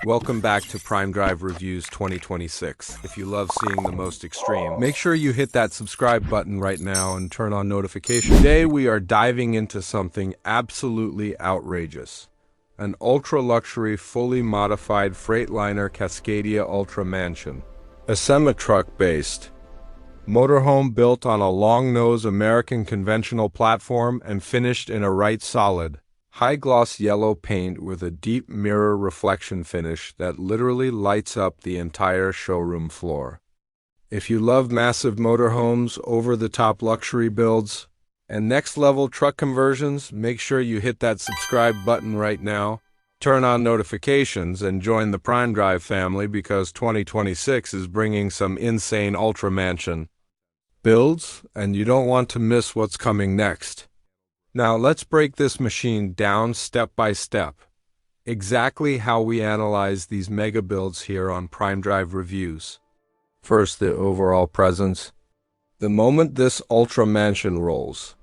Welcome back to Prime Drive Reviews 2026. If you love seeing the most extreme, make sure you hit that subscribe button right now and turn on notifications. Today we are diving into something absolutely outrageous. An ultra-luxury, fully modified Freightliner Cascadia Ultra Mansion. A semi-truck-based motorhome built on a long-nose American conventional platform and finished in a right solid, high-gloss yellow paint with a deep mirror reflection finish that literally lights up the entire showroom floor. If you love massive motorhomes, over-the-top luxury builds, and next-level truck conversions, make sure you hit that subscribe button right now, turn on notifications, and join the Prime Drive family because 2026 is bringing some insane Ultra Mansion builds, and you don't want to miss what's coming next. Now let's break this machine down step by step. Exactly how we analyze these mega builds here on Prime Drive Reviews. First, the overall presence. The moment this Ultra Mansion rolls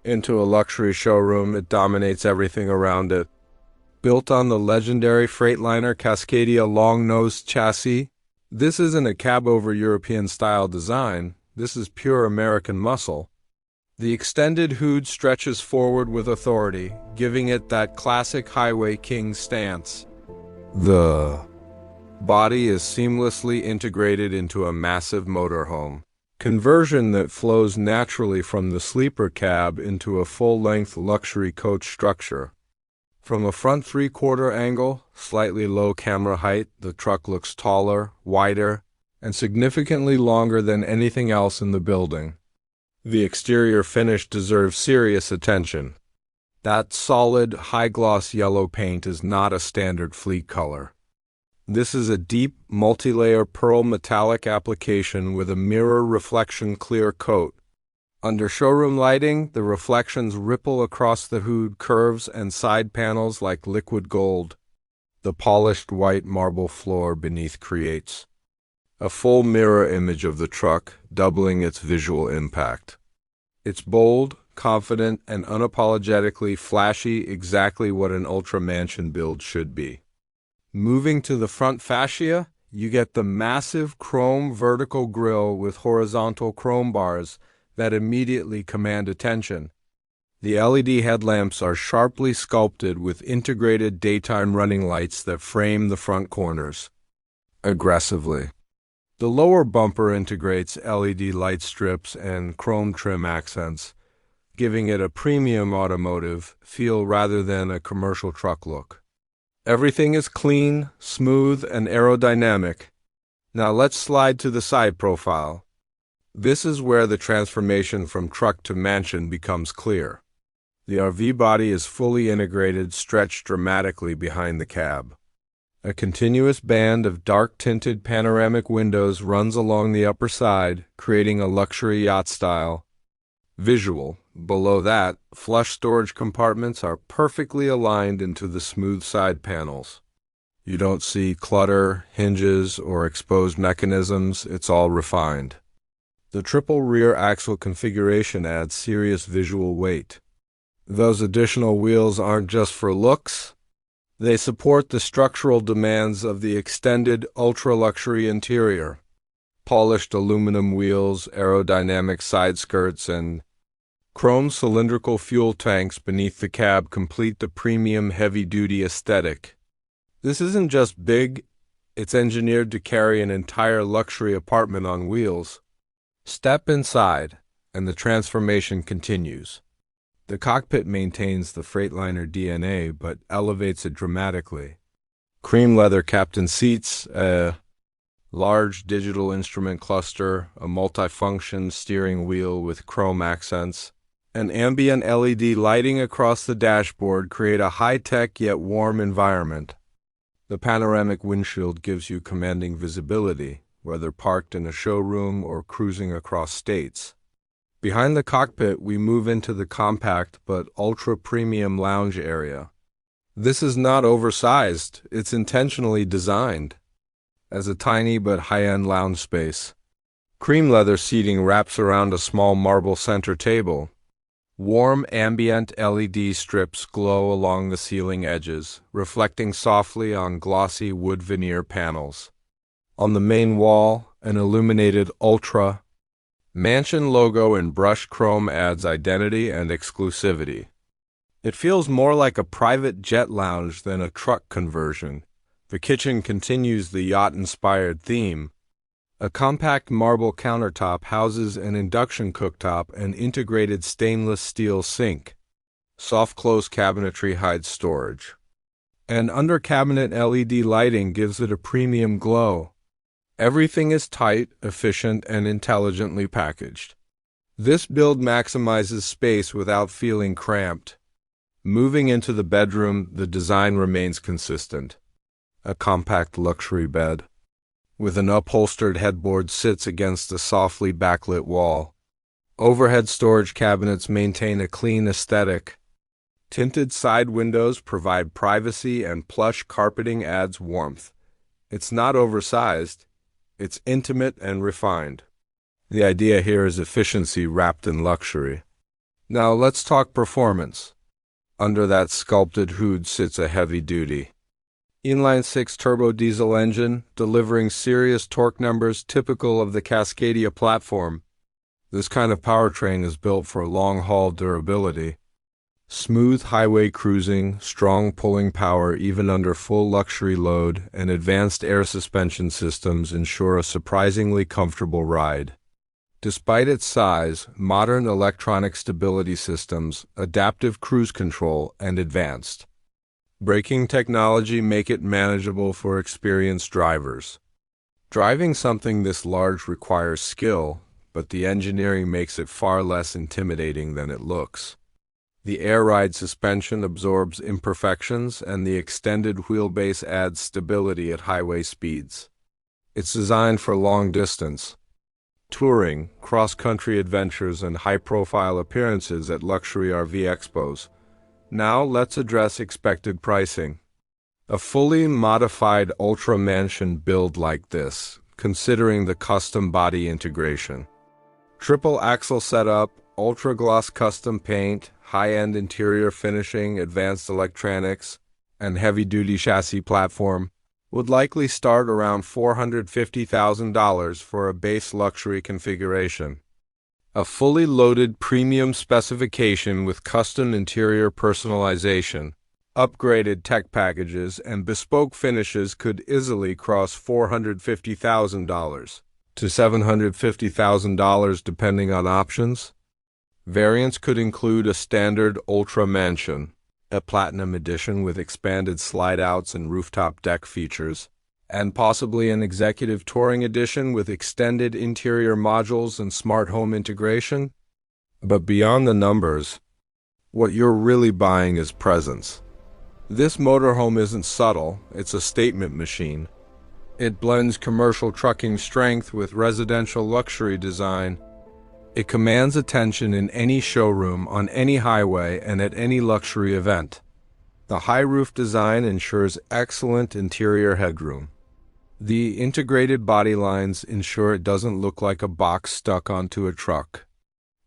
into a luxury showroom, it dominates everything around it. Built on the legendary Freightliner Cascadia long-nosed chassis, this isn't a cab-over-European-style design. This is pure American muscle. The extended hood stretches forward with authority, giving it that classic Highway King stance. The body is seamlessly integrated into a massive motorhome conversion that flows naturally from the sleeper cab into a full-length luxury coach structure. From a front three-quarter angle, slightly low camera height, the truck looks taller, wider, and significantly longer than anything else in the building. The exterior finish deserves serious attention. That solid, high-gloss yellow paint is not a standard fleet color. This is a deep, multi-layer pearl metallic application with a mirror reflection clear coat. Under showroom lighting, the reflections ripple across the hood curves and side panels like liquid gold. The polished white marble floor beneath creates a full mirror image of the truck, doubling its visual impact. It's bold, confident, and unapologetically flashy, exactly what an Ultra Mansion build should be. Moving to the front fascia, you get the massive chrome vertical grille with horizontal chrome bars that immediately command attention. The LED headlamps are sharply sculpted with integrated daytime running lights that frame the front corners aggressively. The lower bumper integrates LED light strips and chrome trim accents, giving it a premium automotive feel rather than a commercial truck look. Everything is clean, smooth, and aerodynamic. Now let's slide to the side profile. This is where the transformation from truck to mansion becomes clear. The RV body is fully integrated, stretched dramatically behind the cab. A continuous band of dark tinted panoramic windows runs along the upper side, creating a luxury yacht-style visual. Below that, flush storage compartments are perfectly aligned into the smooth side panels. You don't see clutter, hinges, or exposed mechanisms. It's all refined. The triple rear axle configuration adds serious visual weight. Those additional wheels aren't just for looks. They support the structural demands of the extended ultra-luxury interior. Polished aluminum wheels, aerodynamic side skirts, and chrome cylindrical fuel tanks beneath the cab complete the premium heavy-duty aesthetic. This isn't just big, it's engineered to carry an entire luxury apartment on wheels. Step inside, and the transformation continues. The cockpit maintains the Freightliner DNA, but elevates it dramatically. Cream leather captain seats, a large digital instrument cluster, a multifunction steering wheel with chrome accents, and ambient LED lighting across the dashboard create a high-tech yet warm environment. The panoramic windshield gives you commanding visibility, whether parked in a showroom or cruising across states. Behind the cockpit, we move into the compact but ultra-premium lounge area. This is not oversized, it's intentionally designed as a tiny but high-end lounge space. Cream leather seating wraps around a small marble center table, Warm ambient LED strips glow along the ceiling edges, reflecting softly on glossy wood veneer panels. On the main wall, an illuminated Ultra Mansion logo in brushed chrome adds identity and exclusivity. It feels more like a private jet lounge than a truck conversion. The kitchen continues the yacht-inspired theme. A compact marble countertop houses an induction cooktop and integrated stainless steel sink. Soft close cabinetry hides storage. And under-cabinet LED lighting gives it a premium glow. Everything is tight, efficient, and intelligently packaged. This build maximizes space without feeling cramped. Moving into the bedroom, the design remains consistent. A compact luxury bed with an upholstered headboard sits against a softly backlit wall. Overhead storage cabinets maintain a clean aesthetic. Tinted side windows provide privacy and plush carpeting adds warmth. It's not oversized. It's intimate and refined. The idea here is efficiency wrapped in luxury. Now let's talk performance. Under that sculpted hood sits a heavy-duty inline-six turbo diesel engine, delivering serious torque numbers typical of the Cascadia platform. This kind of powertrain is built for long-haul durability. Smooth highway cruising, strong pulling power even under full luxury load, and advanced air suspension systems ensure a surprisingly comfortable ride. Despite its size, modern electronic stability systems, adaptive cruise control, and advanced braking technology make it manageable for experienced drivers. Driving something this large requires skill, but the engineering makes it far less intimidating than it looks. The air ride suspension absorbs imperfections, and the extended wheelbase adds stability at highway speeds. It's designed for long distance touring, cross-country adventures, and high-profile appearances at luxury RV expos. Now let's address expected pricing. A fully modified Ultra Mansion build like this, considering the custom body integration. Triple axle setup, ultra gloss custom paint, high-end interior finishing, advanced electronics, and heavy-duty chassis platform would likely start around $450,000 for a base luxury configuration. A fully loaded premium specification with custom interior personalization, upgraded tech packages, and bespoke finishes could easily cross $450,000 to $750,000 depending on options. Variants could include a standard Ultra Mansion, a Platinum Edition with expanded slide-outs and rooftop deck features, and possibly an Executive Touring Edition with extended interior modules and smart home integration. But beyond the numbers, what you're really buying is presence. This motorhome isn't subtle, it's a statement machine. It blends commercial trucking strength with residential luxury design. It commands attention in any showroom, on any highway, and at any luxury event. The high roof design ensures excellent interior headroom. The integrated body lines ensure it doesn't look like a box stuck onto a truck.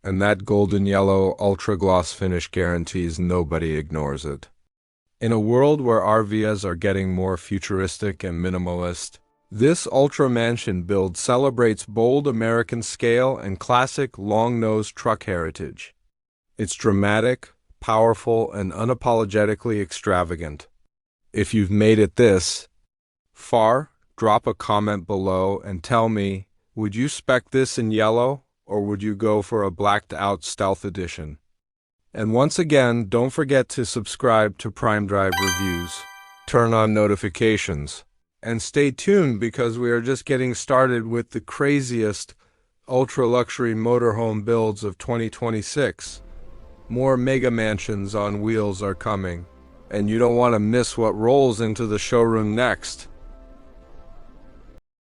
And that golden yellow ultra gloss finish guarantees nobody ignores it. In a world where RVs are getting more futuristic and minimalist, this Ultra Mansion build celebrates bold American scale and classic long-nosed truck heritage. It's dramatic, powerful, and unapologetically extravagant. If you've made it this far, drop a comment below and tell me, would you spec this in yellow, or would you go for a blacked-out stealth edition? And once again, don't forget to subscribe to Prime Drive Reviews, turn on notifications, and stay tuned because we are just getting started with the craziest ultra-luxury motorhome builds of 2026. More mega mansions on wheels are coming, and you don't want to miss what rolls into the showroom next.